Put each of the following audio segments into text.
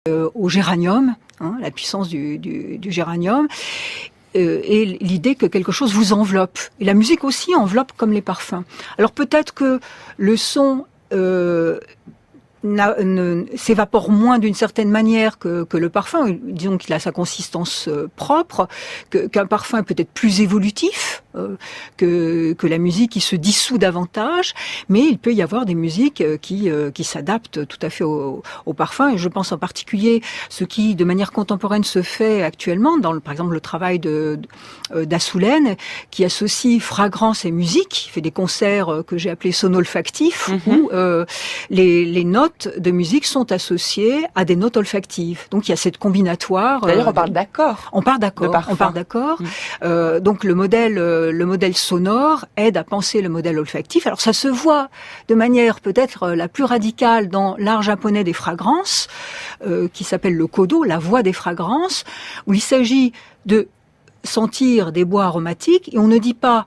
au géranium, la puissance du géranium, et l'idée que quelque chose vous enveloppe. Et la musique aussi enveloppe comme les parfums. Alors peut-être que le son s'évapore moins d'une certaine manière que le parfum. Disons qu'il a sa consistance propre, qu'un parfum est peut-être plus évolutif que la musique qui se dissout davantage, mais il peut y avoir des musiques qui s'adaptent tout à fait au parfum. Et je pense en particulier ce qui, de manière contemporaine, se fait actuellement par exemple, le travail d'Assoulen, qui associe fragrance et musique, qui fait des concerts que j'ai appelés sonolfactifs, où les notes de musique sont associées à des notes olfactives. Donc il y a cette combinatoire. D'ailleurs, on parle d'accord. On part d'accord. Donc le modèle sonore aide à penser le modèle olfactif. Alors ça se voit de manière peut-être la plus radicale dans l'art japonais des fragrances, qui s'appelle le kodo, la voie des fragrances, où il s'agit de sentir des bois aromatiques, et on ne dit pas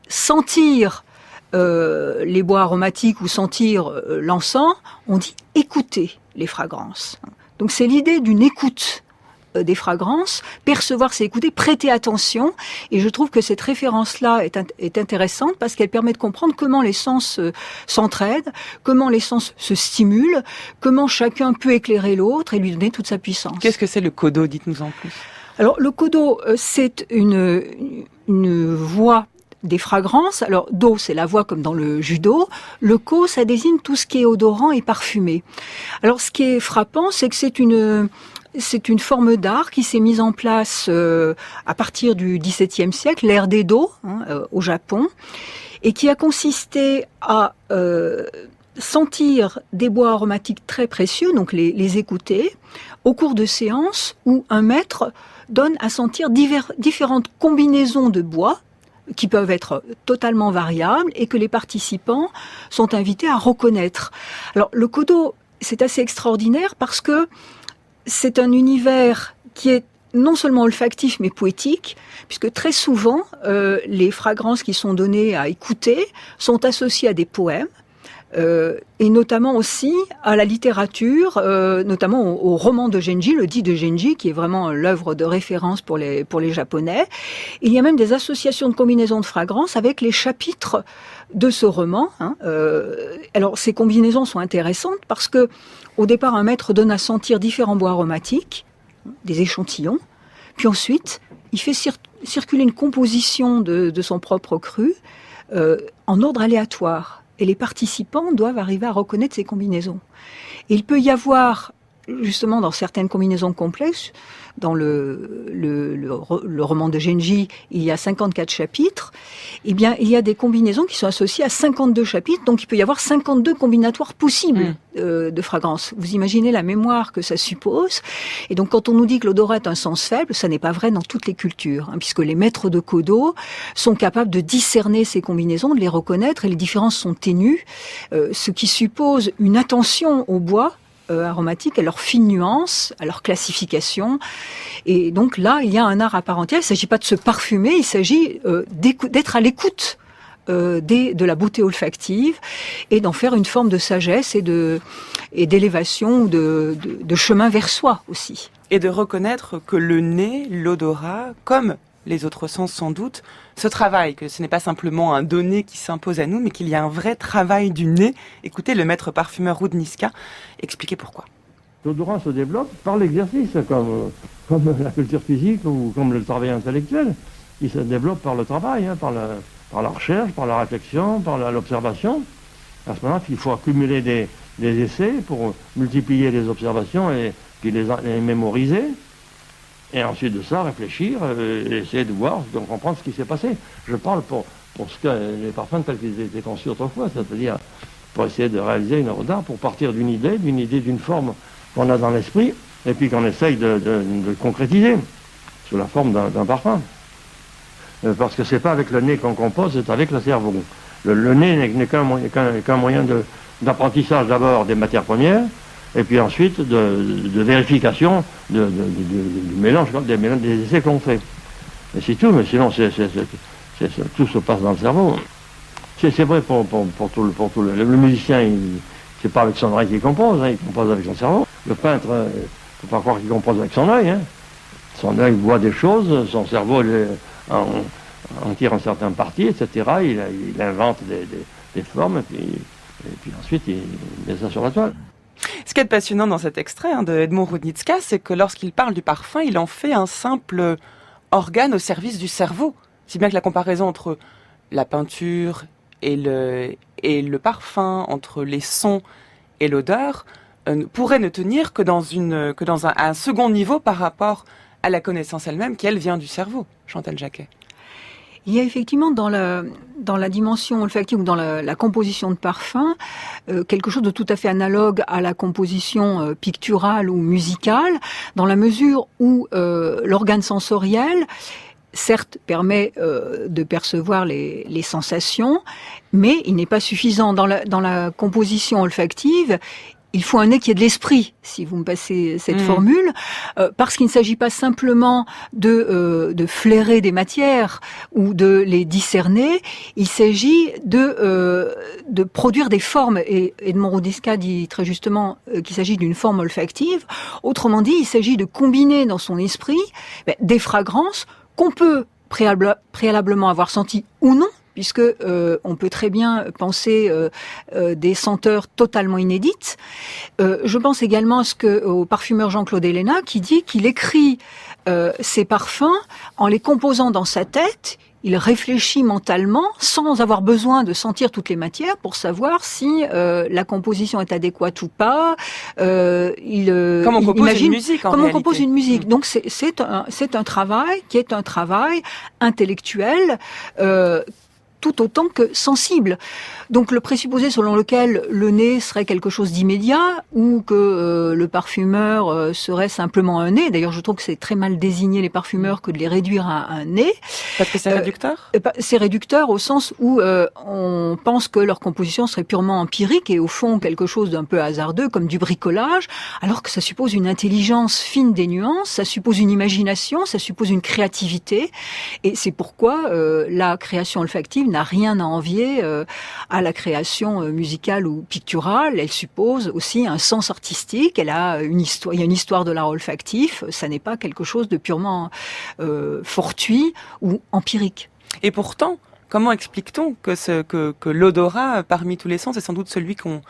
sentir les bois aromatiques ou sentir l'encens, on dit écouter les fragrances. Donc c'est l'idée d'une écoute des fragrances, percevoir c'est écouter, prêter attention, et je trouve que cette référence-là est intéressante parce qu'elle permet de comprendre comment les sens s'entraident, comment les sens se stimulent, comment chacun peut éclairer l'autre et lui donner toute sa puissance. Qu'est-ce que c'est le kodo? Dites-nous en plus. Alors le kodo, c'est une voie des fragrances. Alors, do, c'est la voix comme dans le judo. Le ko, ça désigne tout ce qui est odorant et parfumé. Alors, ce qui est frappant, c'est que c'est une forme d'art qui s'est mise en place à partir du XVIIe siècle, l'ère d'Edo, au Japon, et qui a consisté à sentir des bois aromatiques très précieux, donc les écouter, au cours de séances où un maître donne à sentir différentes combinaisons de bois, qui peuvent être totalement variables et que les participants sont invités à reconnaître. Alors, le kodo, c'est assez extraordinaire parce que c'est un univers qui est non seulement olfactif mais poétique, puisque très souvent, les fragrances qui sont données à écouter sont associées à des poèmes, et notamment aussi à la littérature, notamment au roman de Genji, le dit de Genji, qui est vraiment l'œuvre de référence pour les Japonais. Il y a même des associations de combinaisons de fragrances avec les chapitres de ce roman. Alors ces combinaisons sont intéressantes parce que au départ un maître donne à sentir différents bois aromatiques, des échantillons, puis ensuite il fait circuler une composition de son propre cru en ordre aléatoire. Et les participants doivent arriver à reconnaître ces combinaisons. Et il peut y avoir, justement, dans certaines combinaisons complexes, dans le roman de Genji, il y a 54 chapitres, eh bien, il y a des combinaisons qui sont associées à 52 chapitres, donc il peut y avoir 52 combinatoires possibles de fragrances. Vous imaginez la mémoire que ça suppose. Et donc, quand on nous dit que l'odorat est un sens faible, ça n'est pas vrai dans toutes les cultures, puisque les maîtres de kodo sont capables de discerner ces combinaisons, de les reconnaître, et les différences sont ténues, ce qui suppose une attention au bois aromatiques, à leur fine nuance, à leur classification. Et donc là, il y a un art à part entière. Il ne s'agit pas de se parfumer, il s'agit d'être à l'écoute de la beauté olfactive et d'en faire une forme de sagesse et d'élévation, de chemin vers soi aussi. Et de reconnaître que le nez, l'odorat, comme les autres sens sans doute, ce travail, que ce n'est pas simplement un donné qui s'impose à nous, mais qu'il y a un vrai travail du nez. Écoutez le maître parfumeur Ruud Niska expliquer pourquoi. L'odorat se développe par l'exercice, comme la culture physique ou comme le travail intellectuel. Il se développe par le travail, par la recherche, par la réflexion, par l'observation. À ce moment-là, il faut accumuler des essais pour multiplier les observations et puis les mémoriser. Et ensuite de ça, réfléchir, essayer de voir, de comprendre ce qui s'est passé. Je parle pour ce que les parfums tels qu'ils étaient conçus autrefois, c'est-à-dire pour essayer de réaliser une œuvre d'art, pour partir d'une idée, d'une forme qu'on a dans l'esprit, et puis qu'on essaye de concrétiser sous la forme d'un parfum. Parce que c'est pas avec le nez qu'on compose, c'est avec le cerveau. Le nez n'est qu'un moyen d'apprentissage d'abord des matières premières, et puis ensuite de vérification du mélange, des essais qu'on fait. Et c'est tout, mais sinon tout se passe dans le cerveau. C'est vrai pour tout le musicien, c'est pas avec son oreille qu'il compose, il compose avec son cerveau. Le peintre faut pas croire qu'il compose avec son œil. Hein. Son œil voit des choses, son cerveau en tire un certain parti, etc. Il invente des formes, et puis ensuite il met ça sur la toile. Ce qui est passionnant dans cet extrait de Edmond Rudnicka, c'est que lorsqu'il parle du parfum, il en fait un simple organe au service du cerveau. Si bien que la comparaison entre la peinture et le parfum, entre les sons et l'odeur, pourrait ne tenir que dans un second niveau par rapport à la connaissance elle-même, qui elle vient du cerveau. Chantal Jacquet. Il y a effectivement dans la dimension olfactive ou dans la composition de parfum quelque chose de tout à fait analogue à la composition picturale ou musicale, dans la mesure où l'organe sensoriel certes permet de percevoir les sensations, mais il n'est pas suffisant. Dans la composition olfactive, il faut un nez qui ait de l'esprit, si vous me passez cette formule, parce qu'il ne s'agit pas simplement de flairer des matières ou de les discerner, il s'agit de produire des formes. Et Edmond Rudnicka dit très justement qu'il s'agit d'une forme olfactive. Autrement dit, il s'agit de combiner dans son esprit des fragrances qu'on peut préalablement avoir senties ou non, puisque on peut très bien penser des senteurs totalement inédites. Je pense également au parfumeur Jean-Claude Héléna qui dit qu'il écrit ses parfums en les composant dans sa tête. Il réfléchit mentalement sans avoir besoin de sentir toutes les matières pour savoir si la composition est adéquate ou pas. Comme on compose une musique, en réalité. On compose une musique. Donc c'est un travail qui est un travail intellectuel, tout autant que sensible. Donc le présupposé selon lequel le nez serait quelque chose d'immédiat ou que le parfumeur serait simplement un nez, d'ailleurs je trouve que c'est très mal désigner les parfumeurs que de les réduire à un nez. Parce que c'est réducteur ? C'est réducteur au sens où on pense que leur composition serait purement empirique et au fond quelque chose d'un peu hasardeux comme du bricolage, alors que ça suppose une intelligence fine des nuances, ça suppose une imagination, ça suppose une créativité, et c'est pourquoi la création olfactive n'a rien à envier à la création musicale ou picturale. Elle suppose aussi un sens artistique, elle a une histoire, il y a une histoire de l'art olfactif, ça n'est pas quelque chose de purement fortuit ou empirique. Et pourtant, comment explique-t-on que l'odorat, parmi tous les sens, est sans doute celui qu'on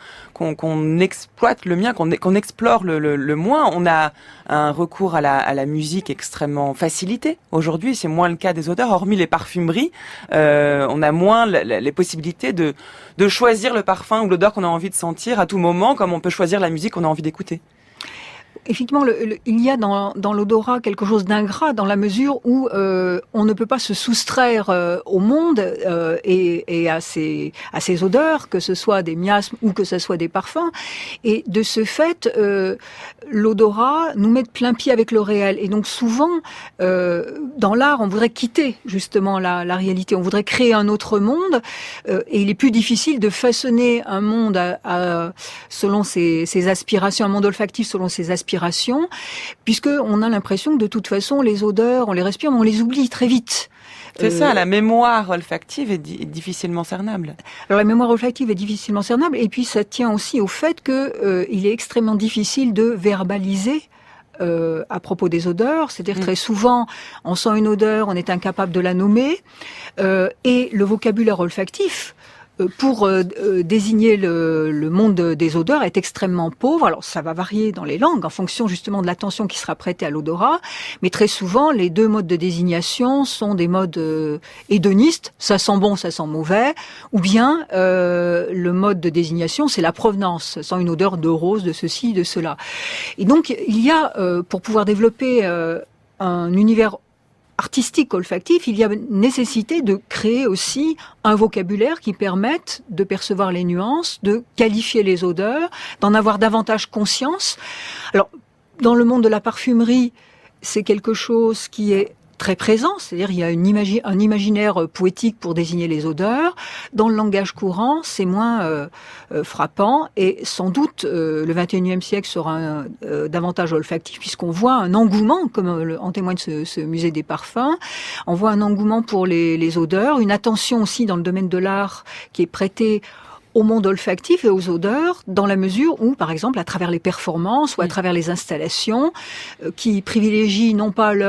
exploite le moins, qu'on explore le moins? On a un recours à la musique extrêmement facilité. Aujourd'hui, c'est moins le cas des odeurs. Hormis les parfumeries, on a moins les possibilités de choisir le parfum ou l'odeur qu'on a envie de sentir à tout moment, comme on peut choisir la musique qu'on a envie d'écouter. Effectivement, il y a dans l'odorat quelque chose d'ingrat dans la mesure où on ne peut pas se soustraire au monde et à ces odeurs, que ce soit des miasmes ou que ce soit des parfums. Et de ce fait, l'odorat nous met de plein pied avec le réel. Et donc souvent, dans l'art, on voudrait quitter justement la réalité. On voudrait créer un autre monde. Et il est plus difficile de façonner un monde selon ses aspirations, un monde olfactif selon ses aspirations, puisque on a l'impression que de toute façon les odeurs, on les respire, mais on les oublie très vite. C'est ça, la mémoire olfactive est difficilement cernable. Alors la mémoire olfactive est difficilement cernable, et puis ça tient aussi au fait que il est extrêmement difficile de verbaliser à propos des odeurs, c'est-à-dire très souvent on sent une odeur, on est incapable de la nommer, et le vocabulaire olfactif pour désigner le monde des odeurs est extrêmement pauvre. Alors ça va varier dans les langues en fonction justement de l'attention qui sera prêtée à l'odorat, mais très souvent les deux modes de désignation sont des modes hédonistes, ça sent bon, ça sent mauvais, ou bien le mode de désignation c'est la provenance, ça sent une odeur de rose, de ceci, de cela. Et donc il y a pour pouvoir développer un univers artistique olfactif, il y a nécessité de créer aussi un vocabulaire qui permette de percevoir les nuances, de qualifier les odeurs, d'en avoir davantage conscience. Alors, dans le monde de la parfumerie, c'est quelque chose qui est très présent, c'est-à-dire il y a un imaginaire poétique pour désigner les odeurs. Dans le langage courant, c'est moins frappant et sans doute le XXIe siècle sera davantage olfactif puisqu'on voit un engouement, comme en témoigne ce musée des parfums, on voit un engouement pour les odeurs, une attention aussi dans le domaine de l'art qui est prêtée au monde olfactif et aux odeurs, dans la mesure où, par exemple, à travers les performances ou à travers les installations, qui privilégient non pas leur